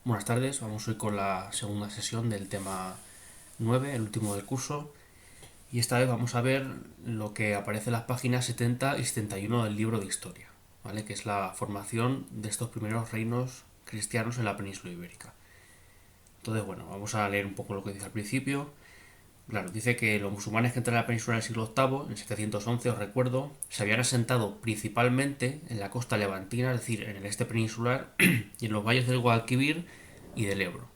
Buenas tardes, vamos hoy con la segunda sesión del tema 9, el último del curso, y esta vez vamos a ver lo que aparece en las páginas 70 y 71 del libro de historia, ¿vale? Que es la formación de estos primeros reinos cristianos en la península ibérica. Entonces, bueno, vamos a leer un poco lo que dice al principio. Claro, dice que los musulmanes que entraron a la península en el siglo VIII, en 711, os recuerdo, se habían asentado principalmente en la costa levantina, es decir, en el este peninsular y en los valles del Guadalquivir y del Ebro.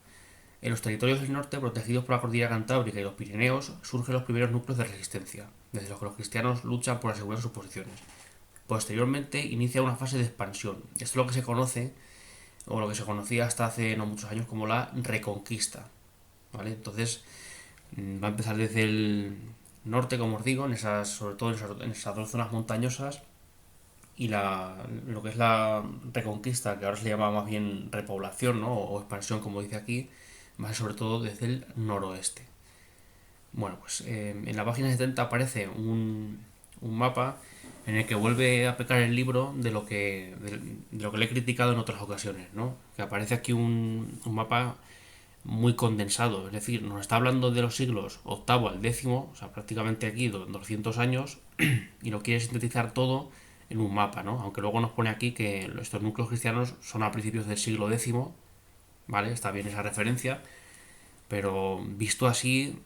En los territorios del norte, protegidos por la cordillera Cantábrica y los Pirineos, surgen los primeros núcleos de resistencia, desde los que los cristianos luchan por asegurar sus posiciones. Posteriormente, inicia una fase de expansión. Esto es lo que se conoce, o lo que se conocía hasta hace no muchos años como la Reconquista. ¿Vale? Entonces, va a empezar desde el norte, como os digo, sobre todo en esas dos zonas montañosas, y lo que es la reconquista, que ahora se le llama más bien repoblación, ¿no? O expansión, como dice aquí, va a ser sobre todo desde el noroeste. Bueno, pues en la página 70 aparece un mapa en el que vuelve a pecar el libro de lo que le he criticado en otras ocasiones, ¿no? Que aparece aquí un mapa muy condensado, es decir, nos está hablando de los siglos octavo al décimo, o sea, prácticamente aquí 200 años, y lo quiere sintetizar todo en un mapa, ¿no? Aunque luego nos pone aquí que estos núcleos cristianos son a principios del siglo X, ¿vale? Está bien esa referencia, pero visto así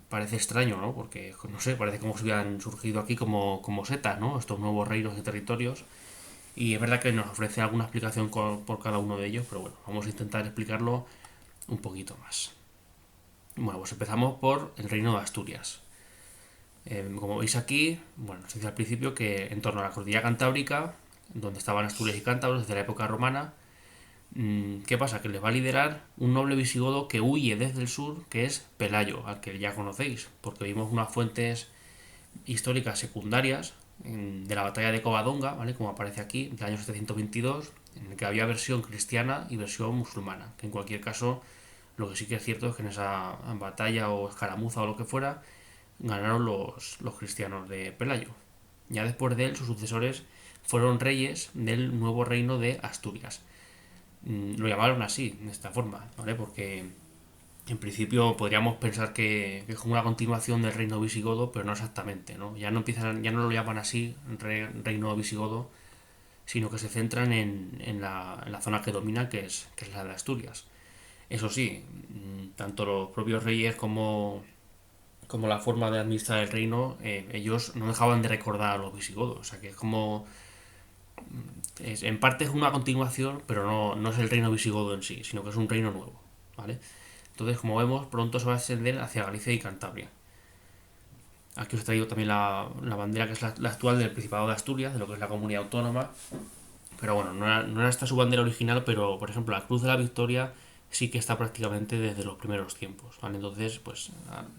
parece extraño, ¿no? Porque, no sé, parece como si hubieran surgido aquí como setas, ¿no? Estos nuevos reinos y territorios. Y es verdad que nos ofrece alguna explicación por cada uno de ellos, pero bueno, vamos a intentar explicarlo un poquito más. Bueno, pues empezamos por el reino de Asturias. Como veis aquí, bueno, se dice al principio que en torno a la cordillera Cantábrica, donde estaban Asturias y Cántabros desde la época romana, ¿qué pasa? Que les va a liderar un noble visigodo que huye desde el sur, que es Pelayo, al que ya conocéis, porque vimos unas fuentes históricas secundarias de la batalla de Covadonga, ¿vale? Como aparece aquí, del año 722, en el que había versión cristiana y versión musulmana, que en cualquier caso, lo que sí que es cierto es que en esa batalla o escaramuza o lo que fuera, ganaron los cristianos de Pelayo. Ya después de él, sus sucesores fueron reyes del nuevo reino de Asturias. Lo llamaron así, de esta forma, ¿vale? Porque en principio podríamos pensar que es como una continuación del reino visigodo, pero no exactamente, ¿no? Ya no lo llaman así, reino visigodo, sino que se centran en la zona que domina, que es la de Asturias. Eso sí, tanto los propios reyes como la forma de administrar el reino, ellos no dejaban de recordar a los visigodos. O sea que es como. En parte es una continuación, pero no es el reino visigodo en sí, sino que es un reino nuevo. ¿Vale? Entonces, como vemos, pronto se va a extender hacia Galicia y Cantabria. Aquí os he traído también la bandera que es la actual del Principado de Asturias, de lo que es la comunidad autónoma. Pero bueno, no era esta su bandera original, pero por ejemplo la Cruz de la Victoria sí que está prácticamente desde los primeros tiempos. ¿Vale? Entonces, pues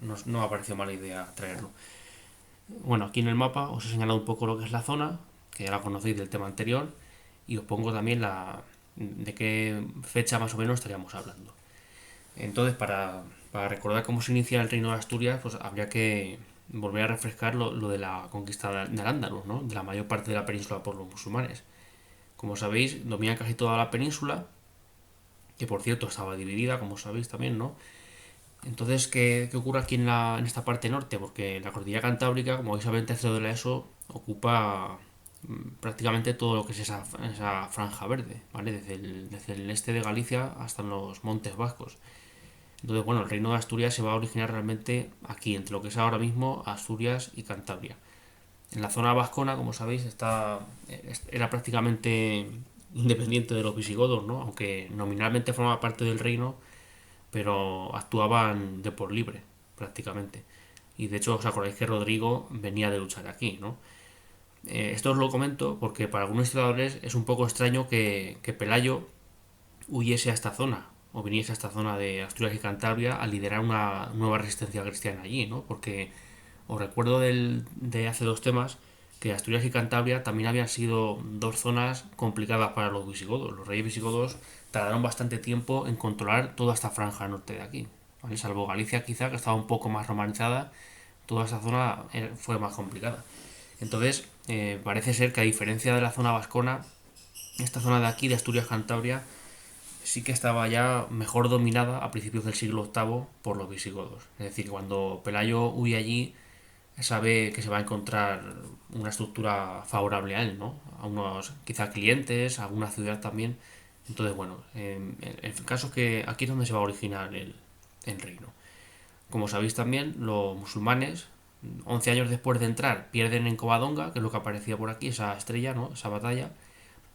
no me ha parecido mala idea traerlo. Bueno, aquí en el mapa os he señalado un poco lo que es la zona, que ya la conocéis del tema anterior, y os pongo también de qué fecha más o menos estaríamos hablando. Entonces, para recordar cómo se inicia el reino de Asturias, pues habría que volver a refrescar lo de la conquista de Al-Ándalus, ¿no? De la mayor parte de la península por los musulmanes. Como sabéis, domina casi toda la península, que por cierto estaba dividida, como sabéis también, ¿no? Entonces, ¿qué ocurre aquí en esta parte norte? Porque la cordillera Cantábrica, como vais a ver en tercero de la ESO, ocupa prácticamente todo lo que es esa franja verde, ¿vale? Desde el este de Galicia hasta los Montes Vascos. Entonces, bueno, el reino de Asturias se va a originar realmente aquí, entre lo que es ahora mismo Asturias y Cantabria. En la zona vascona, como sabéis, era prácticamente independiente de los visigodos, ¿no? Aunque nominalmente formaba parte del reino, pero actuaban de por libre, prácticamente. Y de hecho, os acordáis que Rodrigo venía de luchar aquí, ¿no? Esto os lo comento porque para algunos historiadores es un poco extraño que Pelayo huyese a esta zona o viniese a esta zona de Asturias y Cantabria a liderar una nueva resistencia cristiana allí, ¿no? Porque os recuerdo de hace dos temas que Asturias y Cantabria también habían sido dos zonas complicadas para los visigodos. Los reyes visigodos tardaron bastante tiempo en controlar toda esta franja norte de aquí, ¿vale? Salvo Galicia quizá, que estaba un poco más romanizada, toda esta zona fue más complicada. Entonces, parece ser que a diferencia de la zona vascona, esta zona de aquí, de Asturias-Cantabria, sí que estaba ya mejor dominada a principios del siglo VIII por los visigodos. Es decir, cuando Pelayo huye allí, sabe que se va a encontrar una estructura favorable a él, ¿no? A unos quizá clientes, a alguna ciudad también. Entonces, bueno, el caso es que aquí es donde se va a originar el reino. Como sabéis también, los musulmanes, 11 años después de entrar, pierden en Covadonga, que es lo que aparecía por aquí, esa estrella, ¿no? Esa batalla,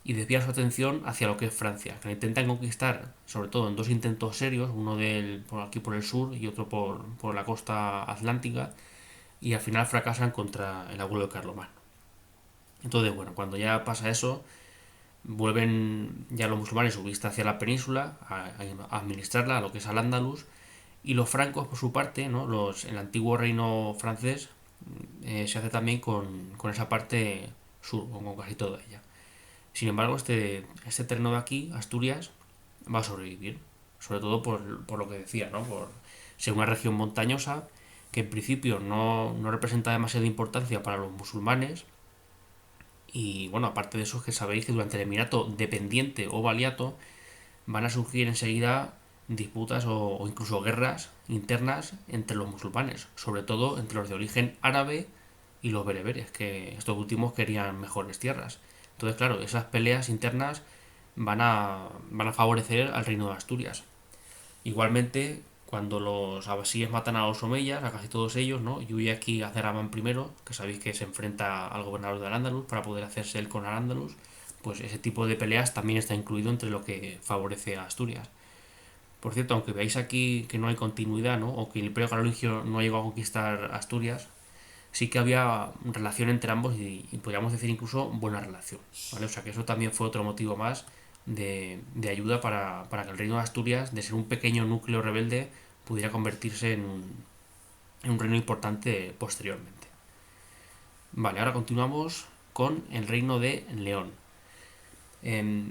y desvían su atención hacia lo que es Francia, que la intentan conquistar, sobre todo en dos intentos serios, uno por aquí por el sur y otro por la costa atlántica, y al final fracasan contra el abuelo de Carlomagno. Entonces, bueno, cuando ya pasa eso, vuelven ya los musulmanes su vista hacia la península a administrarla, a lo que es al-Ándalus, y los francos, por su parte, ¿no? El antiguo reino francés se hace también con esa parte sur, con casi toda ella. Sin embargo, este terreno de aquí, Asturias, va a sobrevivir. Sobre todo por lo que decía, ¿no? Por ser una región montañosa que en principio no representa demasiada importancia para los musulmanes. Y bueno, aparte de eso, es que sabéis que durante el Emirato dependiente o valiato van a surgir enseguida disputas o incluso guerras internas entre los musulmanes, sobre todo entre los de origen árabe y los bereberes, que estos últimos querían mejores tierras. Entonces, claro, esas peleas internas van a favorecer al reino de Asturias. Igualmente, cuando los abasíes matan a los omeyas, a casi todos ellos, ¿no? Y huye aquí a Zeraman primero, que sabéis que se enfrenta al gobernador de Al-Ándalus para poder hacerse él con Al-Ándalus, pues ese tipo de peleas también está incluido entre lo que favorece a Asturias. Por cierto, aunque veáis aquí que no hay continuidad, ¿no? O que el Imperio Carolingio no llegó a conquistar Asturias, sí que había relación entre ambos y podríamos decir incluso buena relación, ¿vale? O sea que eso también fue otro motivo más de ayuda para que el reino de Asturias, de ser un pequeño núcleo rebelde, pudiera convertirse en un reino importante posteriormente. Vale, ahora continuamos con el reino de León.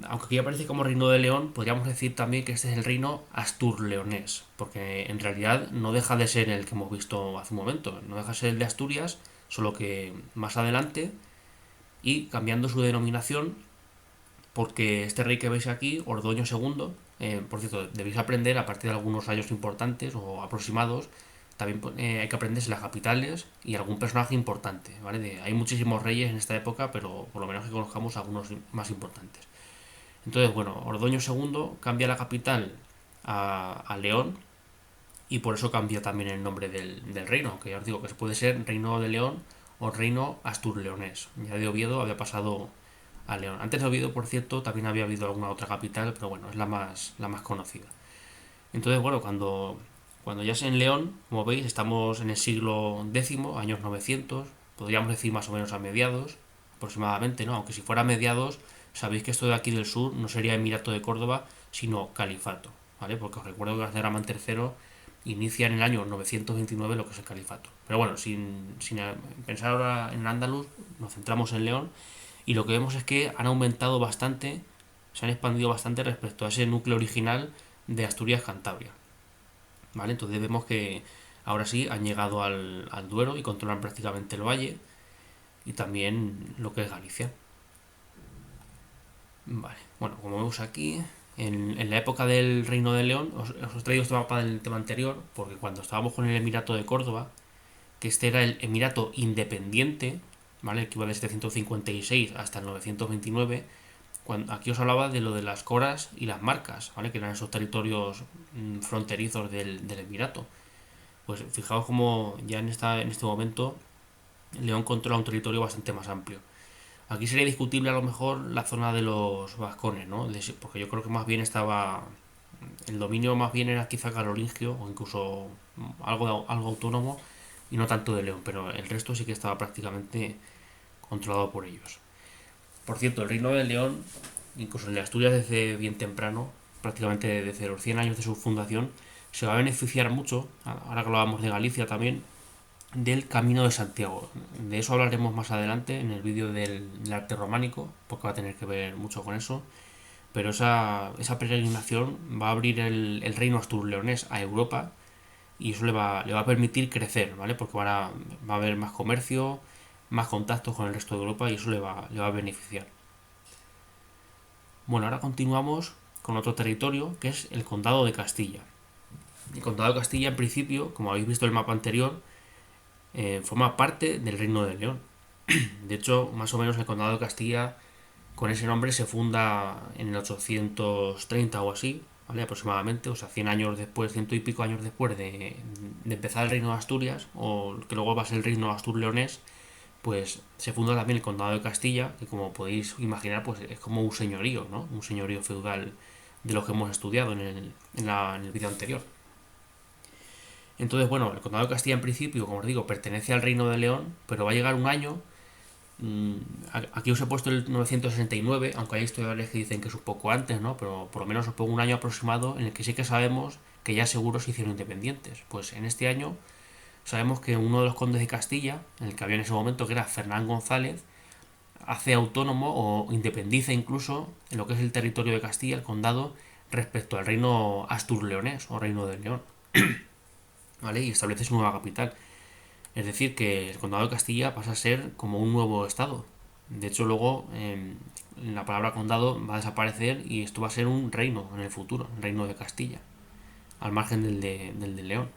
Aunque aquí aparece como reino de León, podríamos decir también que este es el reino astur-leonés, porque en realidad no deja de ser el que hemos visto hace un momento, no deja de ser el de Asturias, solo que más adelante y cambiando su denominación, porque este rey que veis aquí, Ordoño II, por cierto, debéis aprender a partir de algunos años importantes o aproximados, también hay que aprenderse las capitales y algún personaje importante, ¿vale? Hay muchísimos reyes en esta época, pero por lo menos que conozcamos algunos más importantes. Entonces, bueno, Ordoño II cambia la capital a León y por eso cambia también el nombre del reino, aunque ya os digo que se puede ser Reino de León o Reino Astur-Leonés. Ya de Oviedo había pasado a León. Antes de Oviedo, por cierto, también había habido alguna otra capital, pero bueno, es la más conocida. Entonces, bueno, cuando ya es en León, como veis, estamos en el siglo X, años 900, podríamos decir más o menos a mediados, aproximadamente, ¿no? Aunque si fuera a mediados, sabéis que esto de aquí del sur no sería Emirato de Córdoba, sino Califato, ¿vale? Porque os recuerdo que Abderramán III inicia en el año 929 lo que es el Califato. Pero bueno, sin pensar ahora en Andaluz, nos centramos en León y lo que vemos es que han aumentado bastante, se han expandido bastante respecto a ese núcleo original de Asturias-Cantabria. ¿Vale? Entonces vemos que ahora sí han llegado al Duero y controlan prácticamente el valle y también lo que es Galicia. Vale, bueno, como vemos aquí, en la época del Reino de León, os he traído este mapa del tema anterior, porque cuando estábamos con el Emirato de Córdoba, que este era el Emirato independiente, ¿vale? Que iba de 756 hasta el 929, aquí os hablaba de lo de las coras y las marcas, ¿vale? Que eran esos territorios fronterizos del Emirato. Pues fijaos como ya en este momento León controla un territorio bastante más amplio. Aquí sería discutible a lo mejor la zona de los vascones, ¿no? Porque yo creo que más bien estaba. El dominio más bien era quizá carolingio o incluso algo autónomo y no tanto de León, pero el resto sí que estaba prácticamente controlado por ellos. Por cierto, el reino de León, incluso el de Asturias desde bien temprano, prácticamente desde los 100 años de su fundación, se va a beneficiar mucho, ahora que hablábamos de Galicia también, del Camino de Santiago. De eso hablaremos más adelante en el vídeo del arte románico, porque va a tener que ver mucho con eso. Pero esa peregrinación va a abrir el reino astur-leonés a Europa y eso le va a permitir crecer, ¿vale? Porque va a haber más comercio, más contactos con el resto de Europa y eso le va a beneficiar. Bueno, ahora continuamos con otro territorio que es el Condado de Castilla. El Condado de Castilla, en principio, como habéis visto en el mapa anterior, forma parte del Reino de León. De hecho, más o menos el Condado de Castilla, con ese nombre, se funda en el 830 o así, ¿vale? Aproximadamente, o sea, 100 años después, ciento y pico años después de empezar el Reino de Asturias, o que luego va a ser el Reino Astur-Leonés, pues se funda también el Condado de Castilla, que como podéis imaginar, pues es como un señorío, ¿no? Un señorío feudal de lo que hemos estudiado en el vídeo anterior. Entonces, bueno, el Condado de Castilla en principio, como os digo, pertenece al Reino de León, pero va a llegar un año. Aquí os he puesto el 969, aunque hay historiadores que dicen que es un poco antes, ¿no? Pero por lo menos os pongo un año aproximado en el que sí que sabemos que ya seguro se hicieron independientes. Pues en este año sabemos que uno de los condes de Castilla, en el que había en ese momento, que era Fernán González, hace autónomo o independiza incluso en lo que es el territorio de Castilla, el condado, respecto al reino Astur-Leonés o reino de León, ¿vale? Y establece su nueva capital. Es decir, que el condado de Castilla pasa a ser como un nuevo estado. De hecho, luego la palabra condado va a desaparecer y esto va a ser un reino en el futuro, el reino de Castilla, al margen del de León.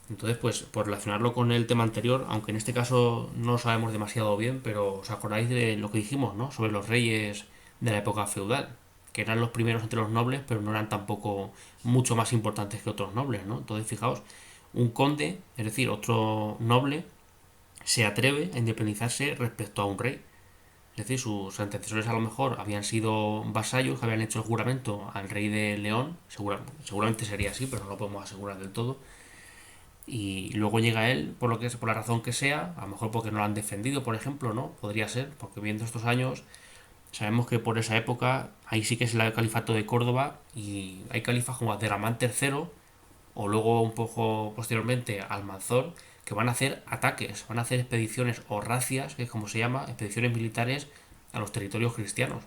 Entonces, pues por relacionarlo con el tema anterior, aunque en este caso no lo sabemos demasiado bien, pero os acordáis de lo que dijimos, ¿no? Sobre los reyes de la época feudal, que eran los primeros entre los nobles, pero no eran tampoco mucho más importantes que otros nobles, ¿no? Entonces, fijaos, un conde, es decir, otro noble, se atreve a independizarse respecto a un rey. Es decir, sus antecesores a lo mejor habían sido vasallos que habían hecho el juramento al rey de León, seguramente sería así, pero no lo podemos asegurar del todo, y luego llega él por lo que es, por la razón que sea, a lo mejor porque no lo han defendido, por ejemplo, ¿no? Podría ser, porque viendo estos años sabemos que por esa época ahí sí que es el califato de Córdoba y hay califas como Abderramán III o luego un poco posteriormente Almanzor que van a hacer ataques, van a hacer expediciones o racias, que es como se llama, expediciones militares a los territorios cristianos.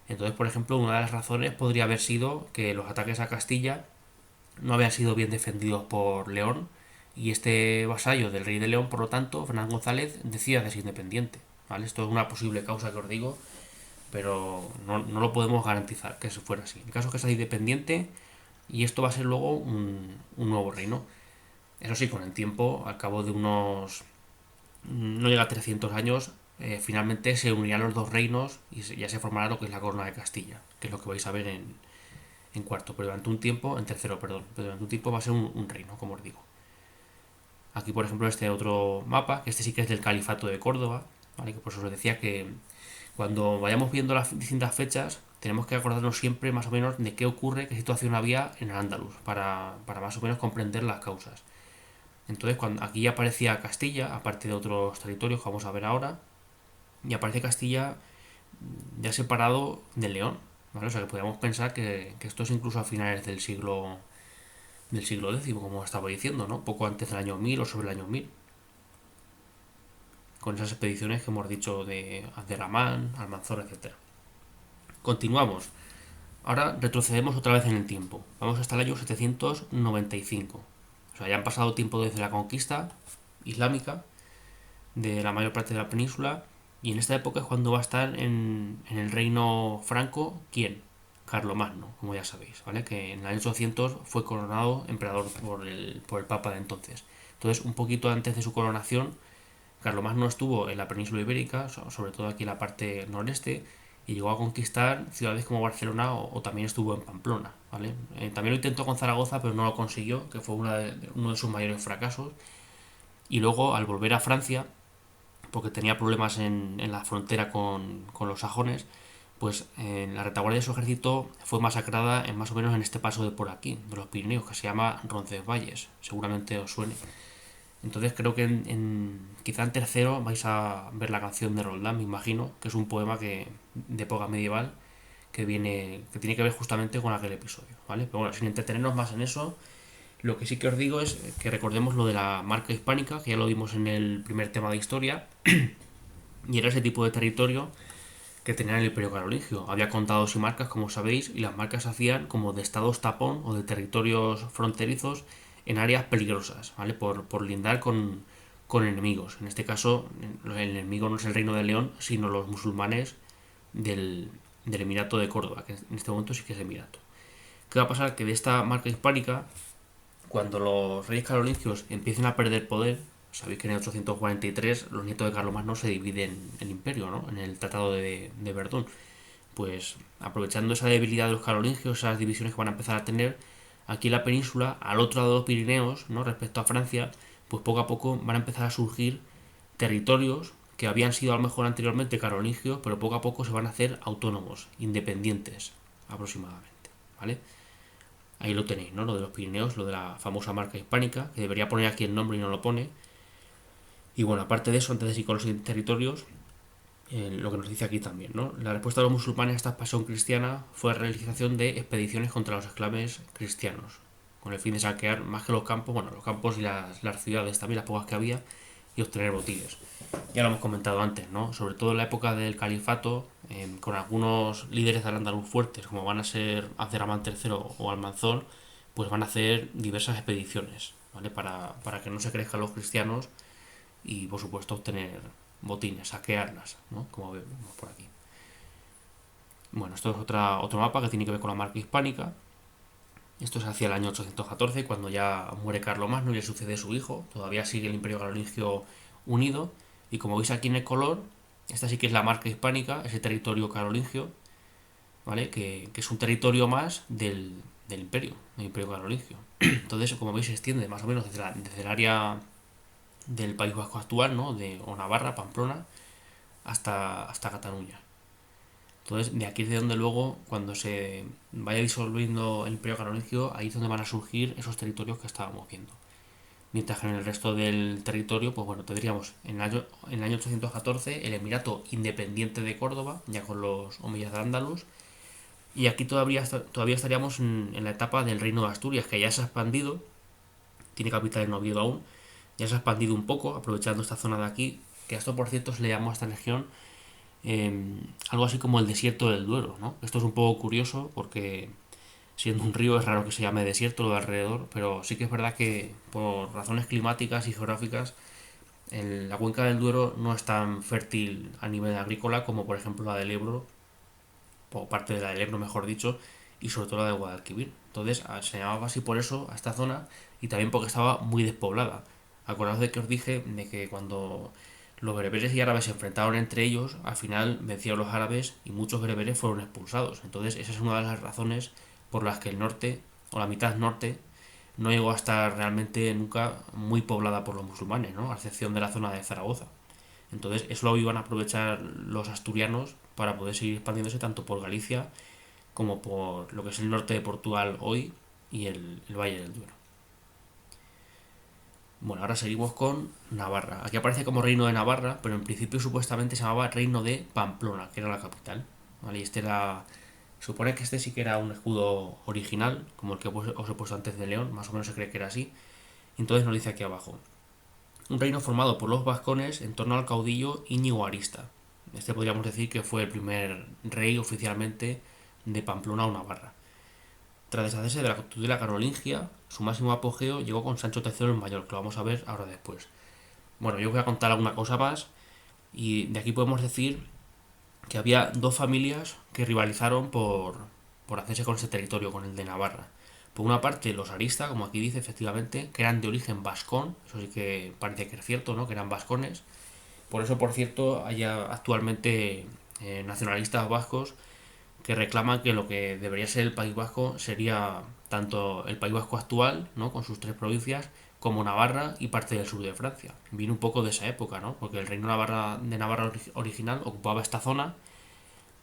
Entonces, por ejemplo, una de las razones podría haber sido que los ataques a Castilla no habían sido bien defendidos por León y este vasallo del rey de León, por lo tanto, Fernán González decide hacerse independiente. ¿Vale? Esto es una posible causa que os digo, pero no lo podemos garantizar que eso fuera así. El caso es que sea independiente y esto va a ser luego un nuevo reino. Eso sí, con el tiempo, al cabo de unos... no llega a 300 años, finalmente se unirán los dos reinos y ya se formará lo que es la corona de Castilla, que es lo que vais a ver en cuarto, pero durante un tiempo, en tercero, perdón, pero durante un tiempo va a ser un reino, como os digo. Aquí, por ejemplo, este otro mapa, que este sí que es del Califato de Córdoba, ¿vale? Que por eso os decía que cuando vayamos viendo las distintas fechas, tenemos que acordarnos siempre más o menos de qué ocurre, qué situación había en el Andaluz, para más o menos comprender las causas. Entonces, cuando aquí ya aparecía Castilla, aparte de otros territorios que vamos a ver ahora, y aparece Castilla ya separado de León, ¿vale? O sea que podríamos pensar que esto es incluso a finales del siglo X, como estaba diciendo, ¿no? Poco antes del año 1000 o sobre el año 1000, con esas expediciones que hemos dicho de Abderramán, Almanzor, etcétera. Continuamos. Ahora retrocedemos otra vez en el tiempo. Vamos hasta el año 795. O sea, ya han pasado tiempo desde la conquista islámica de la mayor parte de la península y en esta época es cuando va a estar en el reino franco, ¿quién? Carlomagno, como ya sabéis, ¿vale? Que en el año 800 fue coronado emperador por el Papa de entonces. Entonces, un poquito antes de su coronación, Carlomagno estuvo en la península ibérica, sobre todo aquí en la parte noreste, y llegó a conquistar ciudades como Barcelona o también estuvo en Pamplona, ¿vale? También lo intentó con Zaragoza, pero no lo consiguió, que fue uno de sus mayores fracasos. Y luego, al volver a Francia, porque tenía problemas en la frontera con los sajones, pues la retaguardia de su ejército fue masacrada más o menos en este paso de por aquí, de los Pirineos, que se llama Roncesvalles, seguramente os suene. Entonces creo que quizá en tercero vais a ver la canción de Roldán, me imagino, que es un poema de época medieval que tiene que ver justamente con aquel episodio, ¿vale? Pero bueno, sin entretenernos más en eso, lo que sí que os digo es que recordemos lo de la marca hispánica, que ya lo vimos en el primer tema de historia, y era ese tipo de territorio que tenía el Imperio Carolingio. Había condados y marcas, como sabéis, y las marcas se hacían como de estados tapón o de territorios fronterizos en áreas peligrosas, ¿vale? Por lindar con enemigos. En este caso, el enemigo no es el Reino de León, sino los musulmanes del, del Emirato de Córdoba, que en este momento sí que es Emirato. ¿Qué va a pasar? Que de esta marca hispánica, cuando los reyes carolingios empiecen a perder poder, sabéis que en el 843 los nietos de Carlomagno se dividen el imperio, ¿no? En el Tratado de Verdún. Pues aprovechando esa debilidad de los carolingios, esas divisiones que van a empezar a tener aquí en la península, al otro lado de los Pirineos, ¿no? Respecto a Francia, pues poco a poco van a empezar a surgir territorios que habían sido a lo mejor anteriormente carolingios, pero poco a poco se van a hacer autónomos, independientes, aproximadamente, ¿vale? Ahí lo tenéis, ¿no? Lo de los Pirineos, lo de la famosa marca hispánica, que debería poner aquí el nombre y no lo pone. Y bueno, aparte de eso, antes de ir con los territorios, lo que nos dice aquí también, ¿no? La respuesta de los musulmanes a esta expansión cristiana fue la realización de expediciones contra los esclaves cristianos, con el fin de saquear más que los campos, bueno, los campos y las ciudades también, las pocas que había, y obtener botines. Ya lo hemos comentado antes, ¿no? Sobre todo en la época del califato, con algunos líderes de Al-Ándalus fuertes, como van a ser Abderramán III o Almanzor, pues van a hacer diversas expediciones, ¿vale? Para que no se crezcan los cristianos y, por supuesto, obtener botines, saquearlas, ¿no? Como vemos por aquí. Bueno, esto es otro mapa que tiene que ver con la marca hispánica. Esto es hacia el año 814, cuando ya muere Carlomagno y le sucede su hijo. Todavía sigue el imperio carolingio unido. Y como veis aquí en el color, esta sí que es la marca hispánica, ese territorio carolingio, ¿vale? Que es un territorio más del imperio carolingio. Entonces, como veis, se extiende más o menos desde el área del País Vasco actual, ¿no? O Navarra, Pamplona, hasta Cataluña. Entonces, de aquí es de donde luego, cuando se vaya disolviendo el imperio carolingio, ahí es donde van a surgir esos territorios que estábamos viendo. Mientras que en el resto del territorio, pues bueno, tendríamos en el año 814 el Emirato Independiente de Córdoba, ya con los omeyas de Andalus, y aquí todavía estaríamos en la etapa del Reino de Asturias, que ya se ha expandido, tiene capital en Oviedo aún, ya se ha expandido un poco, aprovechando esta zona de aquí, que a esto por cierto se le llamó a esta región algo así como el desierto del Duero, ¿no? Esto es un poco curioso porque siendo un río es raro que se llame desierto lo de alrededor, pero sí que es verdad que por razones climáticas y geográficas la cuenca del Duero no es tan fértil a nivel agrícola como por ejemplo la del Ebro, o parte de la del Ebro mejor dicho, y sobre todo la de Guadalquivir. Entonces se llamaba así por eso a esta zona y también porque estaba muy despoblada. Acordaos de que os dije de que cuando los bereberes y árabes se enfrentaron entre ellos, al final vencieron los árabes y muchos bereberes fueron expulsados. Entonces esa es una de las razones por las que el norte, o la mitad norte, no llegó a estar realmente nunca muy poblada por los musulmanes, ¿no? A excepción de la zona de Zaragoza. Entonces eso lo iban a aprovechar los asturianos para poder seguir expandiéndose tanto por Galicia como por lo que es el norte de Portugal hoy y el Valle del Duero. Bueno, ahora seguimos con Navarra. Aquí aparece como Reino de Navarra, pero en principio supuestamente se llamaba Reino de Pamplona, que era la capital. ¿Vale? Y este era. Supone que este sí que era un escudo original, como el que os he puesto antes de León, más o menos se cree que era así. Entonces nos dice aquí abajo. Un reino formado por los vascones en torno al caudillo Íñigo Arista. Este podríamos decir que fue el primer rey oficialmente de Pamplona o Navarra. Tras deshacerse de la tutela carolingia, su máximo apogeo llegó con Sancho III el Mayor, que lo vamos a ver ahora después. Bueno, yo voy a contar alguna cosa más y de aquí podemos decir que había dos familias que rivalizaron por hacerse con ese territorio, con el de Navarra. Por una parte, los Arista, como aquí dice efectivamente, que eran de origen vascón, eso sí que parece que es cierto, ¿no? Que eran vascones. Por eso, por cierto, hay actualmente nacionalistas vascos que reclaman que lo que debería ser el País Vasco sería tanto el País Vasco actual, ¿no? Con sus tres provincias, como Navarra y parte del sur de Francia. Viene un poco de esa época, ¿no? Porque el reino de Navarra original ocupaba esta zona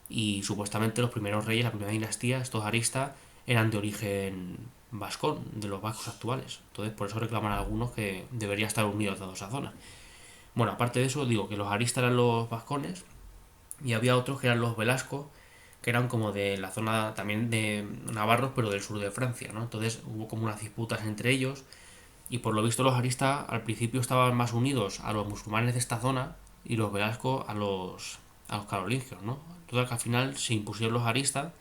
y supuestamente los primeros reyes, la primera dinastía, estos aristas, eran de origen vascón, de los vascos actuales. Entonces, por eso reclaman algunos que debería estar unidos a toda esa zona. Bueno, aparte de eso, digo que los aristas eran los vascones y había otros que eran los Velasco, que eran como de la zona también de navarros, pero del sur de Francia, ¿no? Entonces hubo como unas disputas entre ellos y por lo visto los aristas al principio estaban más unidos a los musulmanes de esta zona y los Velasco a los carolingios, ¿no? Total que al final se impusieron los aristas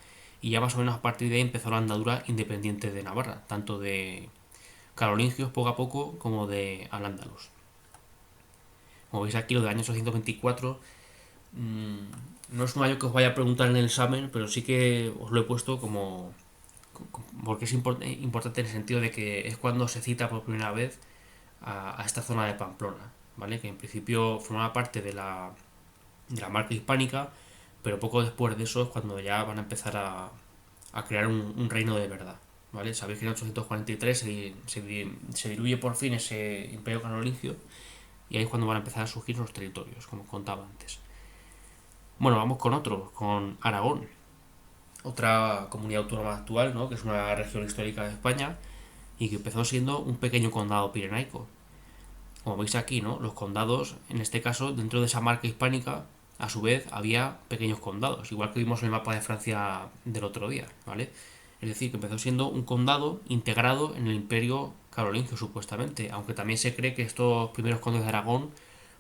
y ya más o menos a partir de ahí empezó la andadura independiente de Navarra, tanto de carolingios poco a poco como de al-Ándalus. Como veis aquí, lo del año 824 No es un año que os vaya a preguntar en el examen, pero sí que os lo he puesto como porque es importante en el sentido de que es cuando se cita por primera vez a esta zona de Pamplona, ¿vale? Que en principio formaba parte de la marca hispánica, pero poco después de eso es cuando ya van a empezar a crear un reino de verdad, ¿vale? Sabéis que en 843 se diluye por fin ese imperio carolingio y ahí es cuando van a empezar a surgir los territorios, como os contaba antes. Bueno, vamos con otro, con Aragón, otra comunidad autónoma actual, ¿no? Que es una región histórica de España y que empezó siendo un pequeño condado pirenaico. Como veis aquí, ¿no? Los condados, en este caso, dentro de esa marca hispánica, a su vez había pequeños condados, igual que vimos en el mapa de Francia del otro día, ¿vale? Es decir, que empezó siendo un condado integrado en el imperio carolingio, supuestamente, aunque también se cree que estos primeros condes de Aragón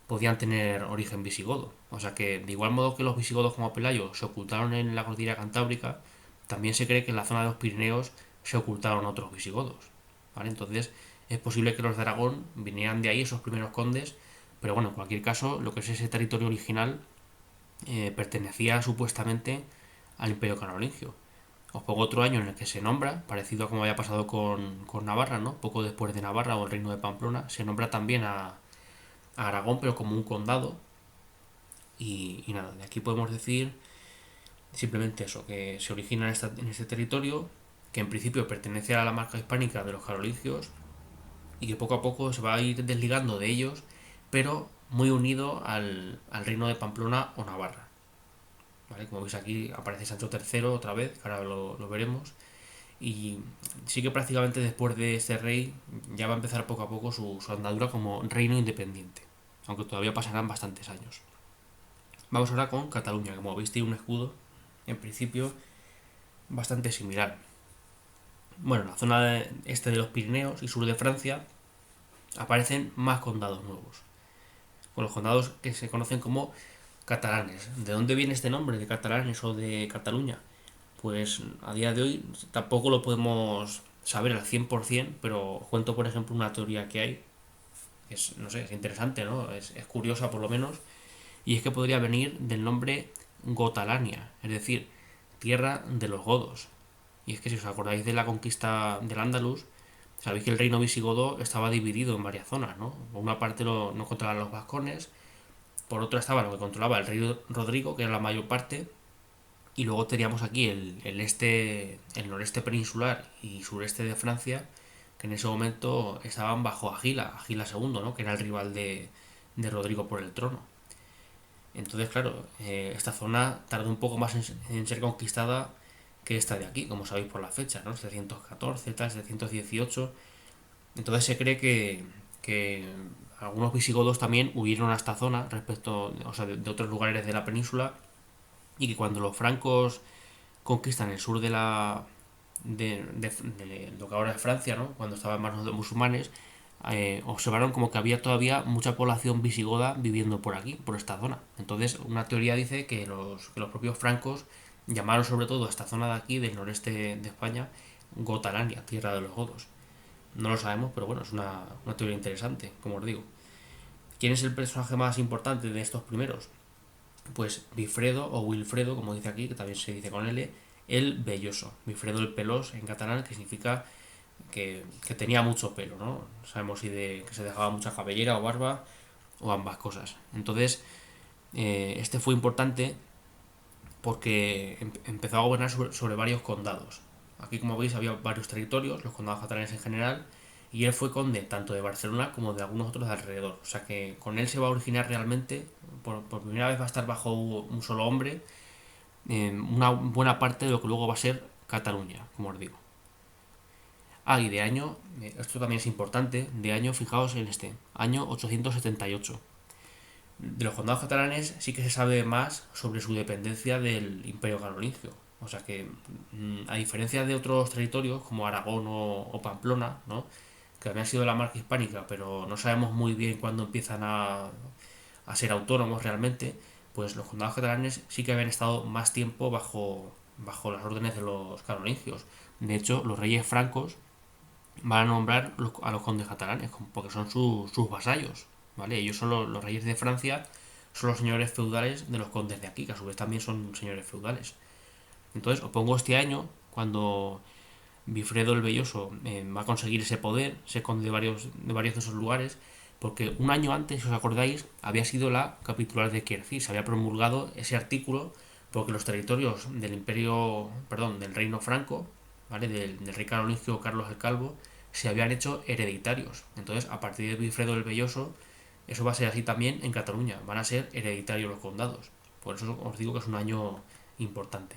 podían tener origen visigodo. O sea que, de igual modo que los visigodos como Pelayo se ocultaron en la cordillera cantábrica, también se cree que en la zona de los Pirineos se ocultaron otros visigodos. ¿Vale? Entonces, es posible que los de Aragón vinieran de ahí, esos primeros condes, pero bueno, en cualquier caso, lo que es ese territorio original pertenecía supuestamente al Imperio Carolingio. Os pongo otro año en el que se nombra, parecido a como había pasado con Navarra, ¿no? Poco después de Navarra o el reino de Pamplona, se nombra también a Aragón, pero como un condado. Y nada, de aquí podemos decir simplemente eso, que se origina en este territorio, que en principio pertenece a la marca hispánica de los carolingios y que poco a poco se va a ir desligando de ellos, pero muy unido al reino de Pamplona o Navarra. ¿Vale? Como veis aquí aparece Sancho III otra vez, que ahora lo veremos. Y sí que prácticamente después de este rey ya va a empezar poco a poco su andadura como reino independiente, aunque todavía pasarán bastantes años. Vamos ahora con Cataluña, que como veis tiene un escudo, en principio, bastante similar. Bueno, en la zona este de los Pirineos y sur de Francia aparecen más condados nuevos, con los condados que se conocen como catalanes. ¿De dónde viene este nombre de catalanes o de Cataluña? Pues a día de hoy tampoco lo podemos saber al 100%, pero os cuento por ejemplo una teoría que hay, que es, no sé, es interesante, ¿no? Es curiosa por lo menos, y es que podría venir del nombre Gotalania, es decir, tierra de los godos. Y es que si os acordáis de la conquista del Andalus, sabéis que el reino visigodo estaba dividido en varias zonas, ¿no? Por una parte no controlaban los vascones, por otra estaba lo que controlaba el rey Rodrigo, que era la mayor parte, y luego teníamos aquí el noreste peninsular y sureste de Francia, que en ese momento estaban bajo Agila II, ¿no? Que era el rival de Rodrigo por el trono. Entonces, claro, esta zona tardó un poco más en ser conquistada que esta de aquí, como sabéis por la fecha, ¿no? 714, tal, 718. Entonces se cree que algunos visigodos también huyeron a esta zona respecto, o sea, de otros lugares de la península y que cuando los francos conquistan el sur de lo que ahora es Francia, ¿no? Cuando estaba en manos de musulmanes, observaron como que había todavía mucha población visigoda viviendo por aquí, por esta zona. Entonces, una teoría dice que los propios francos llamaron sobre todo a esta zona de aquí, del noreste de España, Gotalania, tierra de los godos. No lo sabemos, pero bueno, es una teoría interesante, como os digo. ¿Quién es el personaje más importante de estos primeros? Pues Bifredo o Wilfredo, como dice aquí, que también se dice con L, el Velloso. Bifredo el Pelos en catalán, que significa que tenía mucho pelo, ¿no? Sabemos si que se dejaba mucha cabellera o barba o ambas cosas. Entonces, este fue importante porque empezó a gobernar sobre varios condados. Aquí, como veis, había varios territorios, los condados catalanes en general, y él fue conde tanto de Barcelona como de algunos otros de alrededor. O sea que con él se va a originar realmente, por primera vez va a estar bajo un solo hombre, una buena parte de lo que luego va a ser Cataluña, como os digo. Ah, y de año, esto también es importante, de año, fijaos en este, año 878. De los condados catalanes sí que se sabe más sobre su dependencia del Imperio Carolingio. O sea que, a diferencia de otros territorios como Aragón o Pamplona, ¿no? Que habían sido la marca hispánica, pero no sabemos muy bien cuándo empiezan a ser autónomos realmente, pues los condados catalanes sí que habían estado más tiempo bajo las órdenes de los carolingios. De hecho, los reyes francos van a nombrar a los condes catalanes porque son sus vasallos, ¿vale? Ellos son los reyes de Francia, son los señores feudales de los condes de aquí, que a su vez también son señores feudales. Entonces os pongo este año, cuando Bifredo el Belloso va a conseguir ese poder, ser conde de varios de esos lugares, porque un año antes, si os acordáis, había sido la capitular de Kiev, se había promulgado ese artículo porque los territorios del imperio, perdón, del reino franco, ¿vale? Del rey carolingio Carlos el Calvo, se habían hecho hereditarios. Entonces, a partir de Bifredo el Belloso, eso va a ser así también en Cataluña, van a ser hereditarios los condados. Por eso os digo que es un año importante.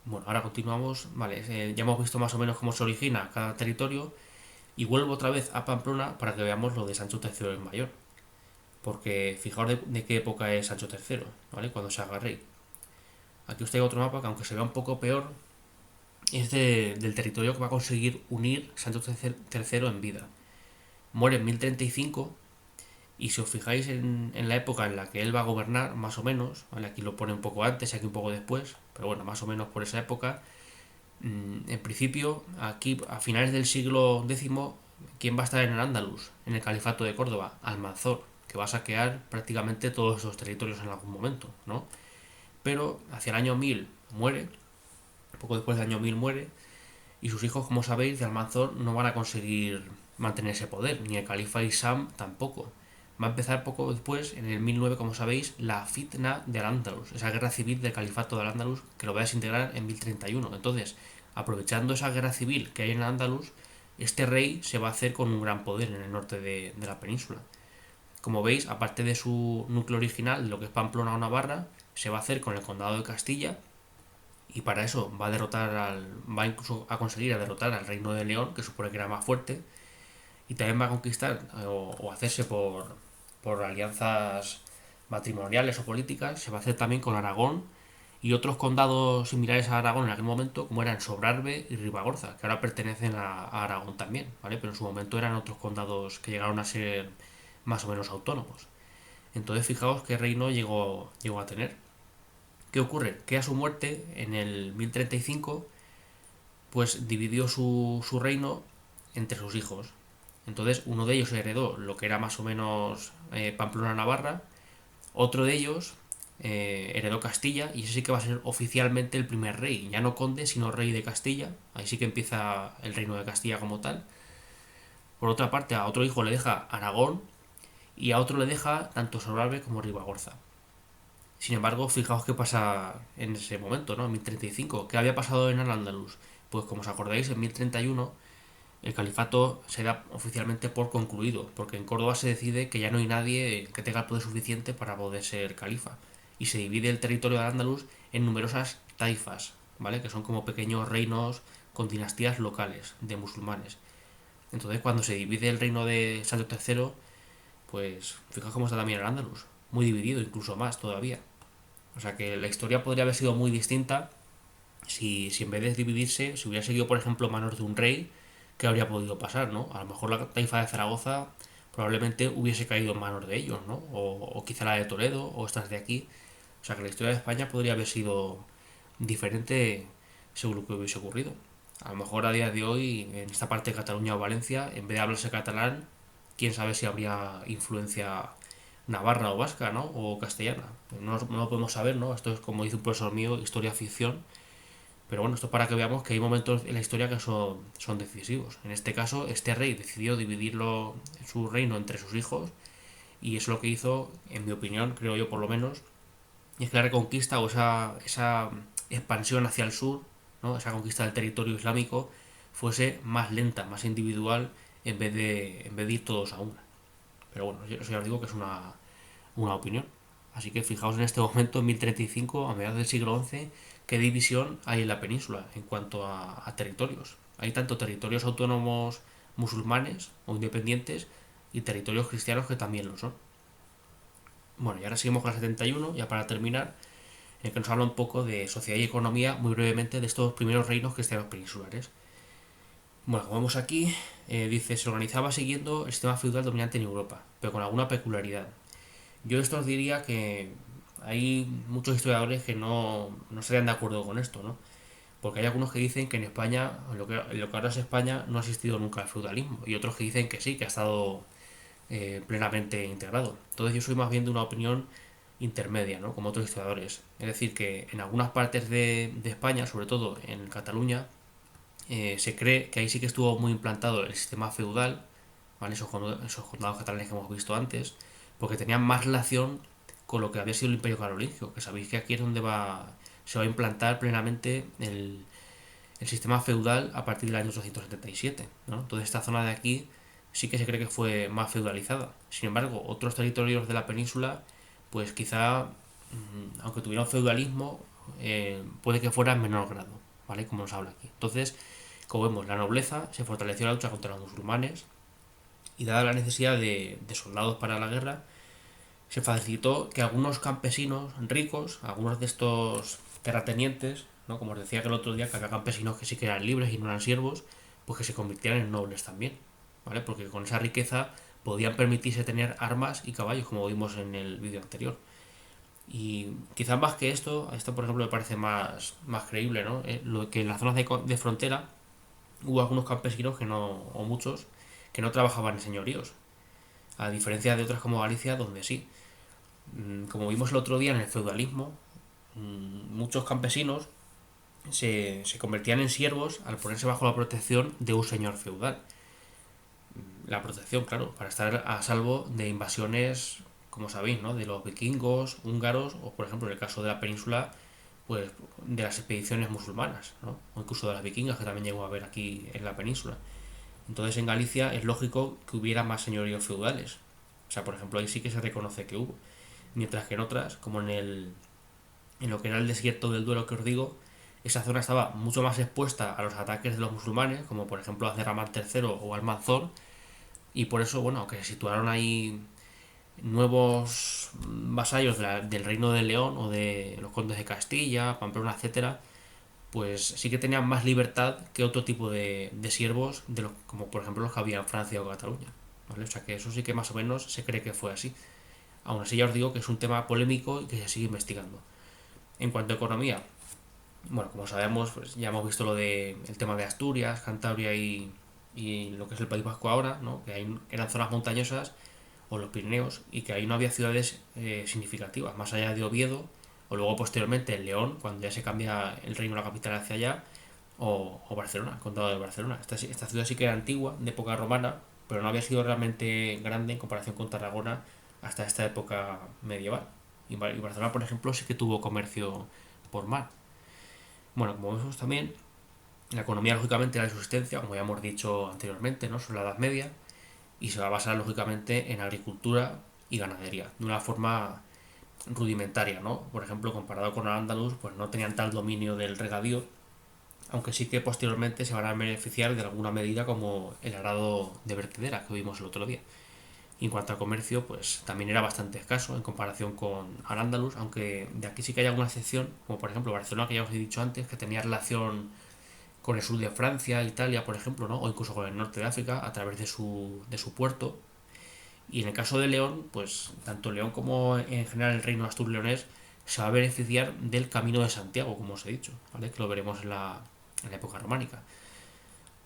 Bueno, ahora continuamos. Vale, ya hemos visto más o menos cómo se origina cada territorio. Y vuelvo otra vez a Pamplona para que veamos lo de Sancho III el Mayor. Porque fijaos de qué época es Sancho III, ¿vale? Cuando se haga rey. Aquí os traigo otro mapa que, aunque se vea un poco peor, es del territorio que va a conseguir unir Sancho III en vida. Muere en 1035 y si os fijáis en la época en la que él va a gobernar, más o menos, ¿vale? Aquí lo pone un poco antes y aquí un poco después, pero bueno, más o menos por esa época. En principio, aquí a finales del siglo X, ¿quién va a estar en el Andalus, en el Califato de Córdoba? Almanzor, que va a saquear prácticamente todos esos territorios en algún momento, ¿no? Pero hacia el año 1000 muere, poco después del año 1000 muere, y sus hijos, como sabéis, de Almanzor no van a conseguir mantener ese poder, ni el califa Isam tampoco. Va a empezar poco después, en el 1009, como sabéis, la fitna de Al-Ándalus, esa guerra civil del califato de Al-Ándalus que lo va a desintegrar en 1031. Entonces, aprovechando esa guerra civil que hay en Al-Ándalus, este rey se va a hacer con un gran poder en el norte de la península. Como veis, aparte de su núcleo original, de lo que es Pamplona o Navarra, se va a hacer con el condado de Castilla, y para eso va incluso a conseguir derrotar al reino de León, que supone que era más fuerte, y también va a conquistar o hacerse por alianzas matrimoniales o políticas. Se va a hacer también con Aragón y otros condados similares a Aragón en aquel momento, como eran Sobrarbe y Ribagorza, que ahora pertenecen a Aragón también, ¿vale? Pero en su momento eran otros condados que llegaron a ser más o menos autónomos. Entonces fijaos qué reino llegó a tener. ¿Qué ocurre? Que a su muerte, en el 1035, pues dividió su reino entre sus hijos. Entonces uno de ellos heredó lo que era más o menos Pamplona-Navarra, otro de ellos heredó Castilla, y ese sí que va a ser oficialmente el primer rey, ya no conde, sino rey de Castilla. Ahí sí que empieza el reino de Castilla como tal. Por otra parte, a otro hijo le deja Aragón y a otro le deja tanto Sobrarbe como Ribagorza. Sin embargo, fijaos qué pasa en ese momento, ¿no? En 1035. ¿Qué había pasado en Al-Ándalus? Pues como os acordáis, en 1031 el califato se da oficialmente por concluido, porque en Córdoba se decide que ya no hay nadie que tenga el poder suficiente para poder ser califa. Y se divide el territorio de Al-Ándalus en numerosas taifas, ¿vale? Que son como pequeños reinos con dinastías locales de musulmanes. Entonces, cuando se divide el reino de Sancho III, pues fijaos cómo está también el Andalus, muy dividido, incluso más todavía. O sea que la historia podría haber sido muy distinta si en vez de dividirse, si hubiera seguido, por ejemplo, manos de un rey, ¿qué habría podido pasar, no? A lo mejor la taifa de Zaragoza probablemente hubiese caído en manos de ellos, ¿no? O quizá la de Toledo, o estas de aquí. O sea que la historia de España podría haber sido diferente según lo que hubiese ocurrido. A lo mejor a día de hoy, en esta parte de Cataluña o Valencia, en vez de hablarse catalán, quién sabe si habría influencia navarra o vasca, ¿no? O castellana. No lo podemos saber, ¿no? Esto es, como dice un profesor mío, historia ficción. Pero bueno, esto es para que veamos que hay momentos en la historia que son decisivos. En este caso, este rey decidió dividirlo, su reino, entre sus hijos, y eso es lo que hizo, en mi opinión, creo yo por lo menos, y es que la reconquista o esa expansión hacia el sur, ¿no? Esa conquista del territorio islámico, fuese más lenta, más individual, en vez de ir todos a una. Pero bueno, eso ya os digo que es una opinión. Así que fijaos en este momento, en 1035, a mediados del siglo XI, qué división hay en la península en cuanto a territorios. Hay tanto territorios autónomos musulmanes o independientes y territorios cristianos que también lo son. Bueno, y ahora seguimos con la 71, ya para terminar, en el que nos habla un poco de sociedad y economía, muy brevemente, de estos primeros reinos cristianos peninsulares. Bueno, como vemos aquí, dice, se organizaba siguiendo el sistema feudal dominante en Europa, pero con alguna peculiaridad. Yo esto os diría que hay muchos historiadores que no estarían de acuerdo con esto, ¿no? Porque hay algunos que dicen que en España, en lo que ahora es España, no ha existido nunca el feudalismo, y otros que dicen que sí, que ha estado plenamente integrado. Entonces yo soy más bien de una opinión intermedia, ¿no? Como otros historiadores. Es decir, que en algunas partes de España, sobre todo en Cataluña, se cree que ahí sí que estuvo muy implantado el sistema feudal, ¿vale? Esos condados catalanes que hemos visto antes, porque tenían más relación con lo que había sido el Imperio Carolingio, que sabéis que aquí es donde se va a implantar plenamente el sistema feudal a partir del año 877, ¿no? Entonces esta zona de aquí sí que se cree que fue más feudalizada. Sin embargo, otros territorios de la península, pues quizá, aunque tuvieran feudalismo, puede que fuera en menor grado, ¿vale? Como nos habla aquí. Entonces, como vemos, la nobleza se fortaleció en la lucha contra los musulmanes y dada la necesidad de soldados para la guerra, se facilitó que algunos campesinos ricos, algunos de estos terratenientes, ¿no? Como os decía que el otro día, que había campesinos que sí que eran libres y no eran siervos, pues que se convirtieran en nobles también, ¿vale? Porque con esa riqueza podían permitirse tener armas y caballos, como vimos en el vídeo anterior. Y quizás más que esto por ejemplo me parece más creíble, ¿no? Lo que en las zonas de frontera hubo algunos campesinos que no, o muchos, que no trabajaban en señoríos, a diferencia de otras como Galicia, donde sí. Como vimos el otro día en el feudalismo, muchos campesinos se convertían en siervos al ponerse bajo la protección de un señor feudal. La protección, claro, para estar a salvo de invasiones, como sabéis, ¿no? De los vikingos, húngaros o, por ejemplo, en el caso de la península, pues de las expediciones musulmanas, ¿no? O incluso de las vikingas que también llegó a haber aquí en la península. Entonces en Galicia es lógico que hubiera más señoríos feudales. O sea, por ejemplo, ahí sí que se reconoce que hubo. Mientras que en otras, como en lo que era el desierto del Duero que os digo, esa zona estaba mucho más expuesta a los ataques de los musulmanes, como por ejemplo Abderramán III o Almanzor, y por eso, bueno, aunque se situaron ahí nuevos vasallos del Reino de León o de los condes de Castilla, Pamplona, etcétera, pues sí que tenían más libertad que otro tipo de siervos, como por ejemplo los que había en Francia o Cataluña. ¿Vale? O sea que eso sí que más o menos se cree que fue así. Aún así ya os digo que es un tema polémico y que se sigue investigando. En cuanto a economía, bueno, como sabemos, pues ya hemos visto el tema de Asturias, Cantabria y lo que es el País Vasco ahora, ¿no? Que eran zonas montañosas o los Pirineos y que ahí no había ciudades significativas, más allá de Oviedo o luego posteriormente en León, cuando ya se cambia el reino de la capital hacia allá, o Barcelona, el condado de Barcelona. Esta ciudad sí que era antigua, de época romana, pero no había sido realmente grande en comparación con Tarragona hasta esta época medieval. Y Barcelona, por ejemplo, sí que tuvo comercio por mar. Bueno, como vemos también, la economía lógicamente era de subsistencia, como ya hemos dicho anteriormente, ¿no? Sobre la Edad Media, y se va a basar lógicamente en agricultura y ganadería, de una forma rudimentaria, ¿no? Por ejemplo, comparado con Al-Ándalus, pues no tenían tal dominio del regadío, aunque sí que posteriormente se van a beneficiar de alguna medida como el arado de vertedera que vimos el otro día. Y en cuanto al comercio, pues también era bastante escaso en comparación con Al-Ándalus, aunque de aquí sí que hay alguna excepción, como por ejemplo Barcelona, que ya os he dicho antes, que tenía relación con el sur de Francia, Italia, por ejemplo, ¿no? O incluso con el norte de África a través de su puerto. Y en el caso de León, pues tanto León como en general el reino astur-leonés se va a beneficiar del camino de Santiago, como os he dicho, ¿vale? Que lo veremos en la época románica,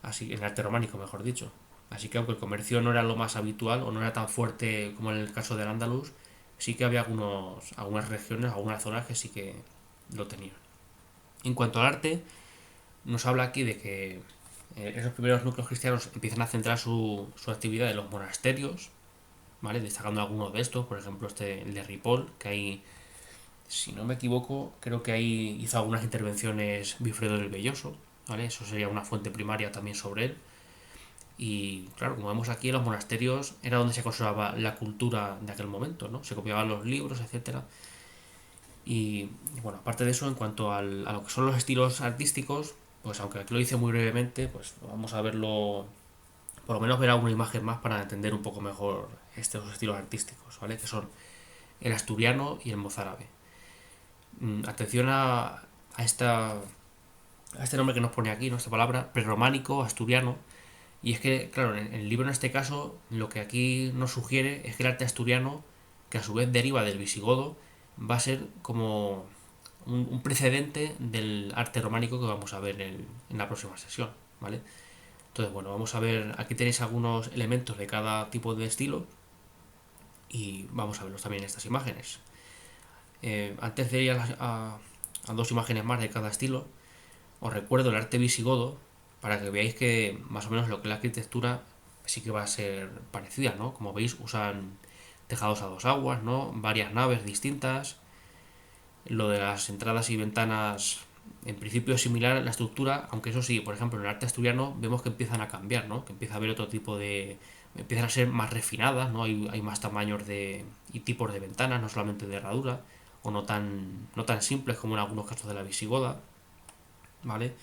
así en el arte románico, mejor dicho. Así que aunque el comercio no era lo más habitual o no era tan fuerte como en el caso del Andaluz, sí que había algunas regiones, algunas zonas que sí que lo tenían. En cuanto al arte, nos habla aquí de que esos primeros núcleos cristianos empiezan a centrar su actividad en los monasterios, ¿vale? Destacando algunos de estos, por ejemplo el de Ripoll, que ahí, si no me equivoco, creo que ahí hizo algunas intervenciones Bifredo del Belloso, ¿vale? Eso sería una fuente primaria también sobre él. Y claro, como vemos aquí, en los monasterios era donde se conservaba la cultura de aquel momento, ¿no? Se copiaban los libros, etcétera. Y bueno, aparte de eso, en cuanto a lo que son los estilos artísticos, pues aunque aquí lo hice muy brevemente, pues vamos a verlo, por lo menos ver alguna imagen más para entender un poco mejor estos estilos artísticos, ¿vale? Que son el asturiano y el mozárabe. Atención a este nombre que nos pone aquí, nuestra palabra, prerrománico, asturiano. Y es que, claro, en el libro en este caso, lo que aquí nos sugiere es que el arte asturiano, que a su vez deriva del visigodo, va a ser como un precedente del arte románico que vamos a ver en la próxima sesión, ¿vale? Entonces, bueno, vamos a ver, aquí tenéis algunos elementos de cada tipo de estilo. y vamos a verlos también en estas imágenes. Antes de ir a dos imágenes más de cada estilo, os recuerdo el arte visigodo para que veáis que más o menos lo que es la arquitectura sí que va a ser parecida, ¿no? Como veis, usan tejados a dos aguas, ¿no? Varias naves distintas. Lo de las entradas y ventanas en principio es similar a la estructura, aunque eso sí, por ejemplo, en el arte asturiano vemos que empiezan a cambiar, ¿no? Que empieza a haber otro tipo de... empiezan a ser más refinadas, ¿no? Hay más tamaños y tipos de ventanas, no solamente de herradura, o no tan simples como en algunos casos de la visigoda, ¿vale?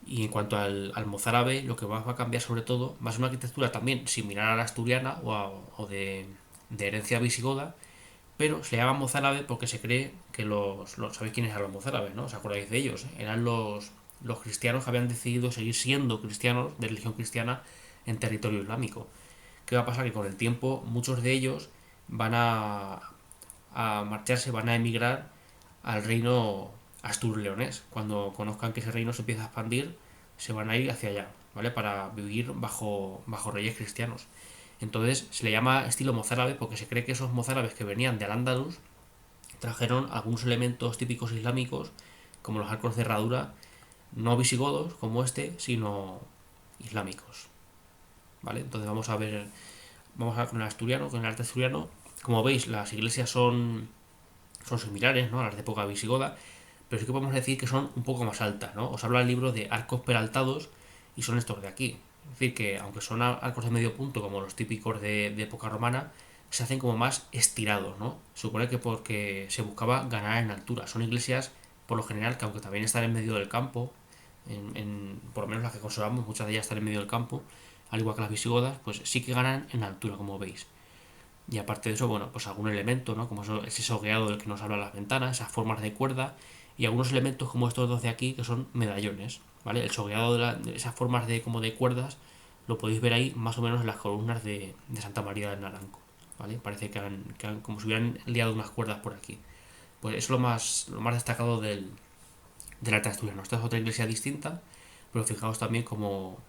Y en cuanto al mozárabe, lo que va a cambiar sobre todo va a ser una arquitectura también similar a la asturiana o de herencia visigoda, pero se le llama mozárabe porque se cree que ¿sabéis quiénes eran los mozárabes, no? ¿Os acordáis de ellos? Eran los cristianos que habían decidido seguir siendo cristianos de religión cristiana en territorio islámico. ¿Qué va a pasar? Que con el tiempo muchos de ellos van a marcharse, van a emigrar al reino astur-leonés. Cuando conozcan que ese reino se empieza a expandir, se van a ir hacia allá, ¿vale? Para vivir bajo reyes cristianos. Entonces se le llama estilo mozárabe porque se cree que esos mozárabes que venían de Al-Ándalus trajeron algunos elementos típicos islámicos, como los arcos de herradura, no visigodos como este, sino islámicos, ¿vale? Entonces vamos a ver con el asturiano, con el arte asturiano. Como veis, las iglesias son similares, ¿no? A las de época visigoda, pero sí que podemos decir que son un poco más altas, ¿no? Os habla el libro de arcos peraltados y son estos de aquí. Es decir, que aunque son arcos de medio punto, como los típicos de época romana, se hacen como más estirados, ¿no? Se supone que porque se buscaba ganar en altura. Son iglesias, por lo general, que aunque también están en medio del campo, por lo menos las que conservamos, muchas de ellas están en medio del campo, al igual que las visigodas, pues sí que ganan en altura, como veis. Y aparte de eso, bueno, pues algún elemento, ¿no? Como ese sogueado del que nos hablan las ventanas, esas formas de cuerda, y algunos elementos como estos dos de aquí, que son medallones, ¿vale? El sogueado de esas formas como de cuerdas lo podéis ver ahí más o menos en las columnas de Santa María del Naranco, ¿vale? Parece que han como si hubieran liado unas cuerdas por aquí. Pues eso es lo más destacado del arte asturiano. Esta es otra iglesia distinta, pero fijaos también como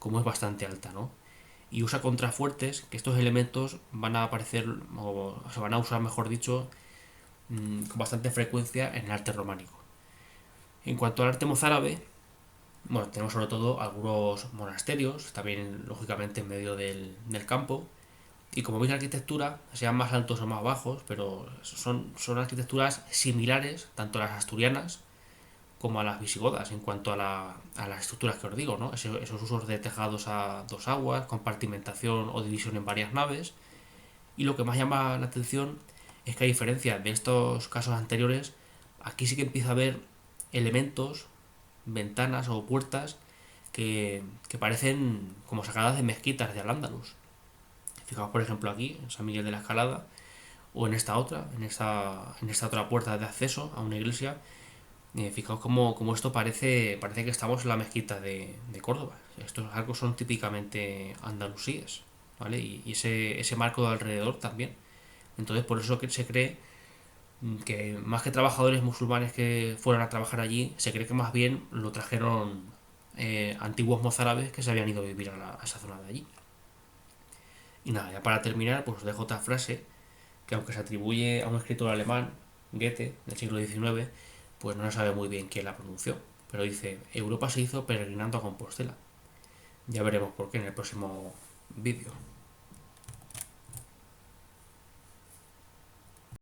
es bastante alta, ¿no? Y usa contrafuertes, que estos elementos van a aparecer, o se van a usar, mejor dicho, con bastante frecuencia en el arte románico. En cuanto al arte mozárabe, bueno, tenemos sobre todo algunos monasterios, también lógicamente en medio del campo, y como veis la arquitectura, sean más altos o más bajos, pero son arquitecturas similares, tanto a las asturianas como a las visigodas, en cuanto a las estructuras que os digo, ¿no? Esos usos de tejados a dos aguas, compartimentación o división en varias naves. Y lo que más llama la atención es que a diferencia de estos casos anteriores, aquí sí que empieza a haber elementos, ventanas o puertas que parecen como sacadas de mezquitas de Al-Ándalus. Fijaos, por ejemplo, aquí, en San Miguel de la Escalada, o en esta otra, en esta otra puerta de acceso a una iglesia. Fijaos cómo esto parece que estamos en la mezquita de Córdoba. Estos arcos son típicamente andalusíes, ¿vale? Y ese marco de alrededor también. Entonces, por eso que se cree que más que trabajadores musulmanes que fueran a trabajar allí, se cree que más bien lo trajeron antiguos mozárabes que se habían ido a vivir a esa zona de allí. Y nada, ya para terminar, pues os dejo otra frase que aunque se atribuye a un escritor alemán, Goethe, del siglo XIX, pues no se sabe muy bien quién la pronunció. Pero dice, Europa se hizo peregrinando a Compostela. Ya veremos por qué en el próximo vídeo.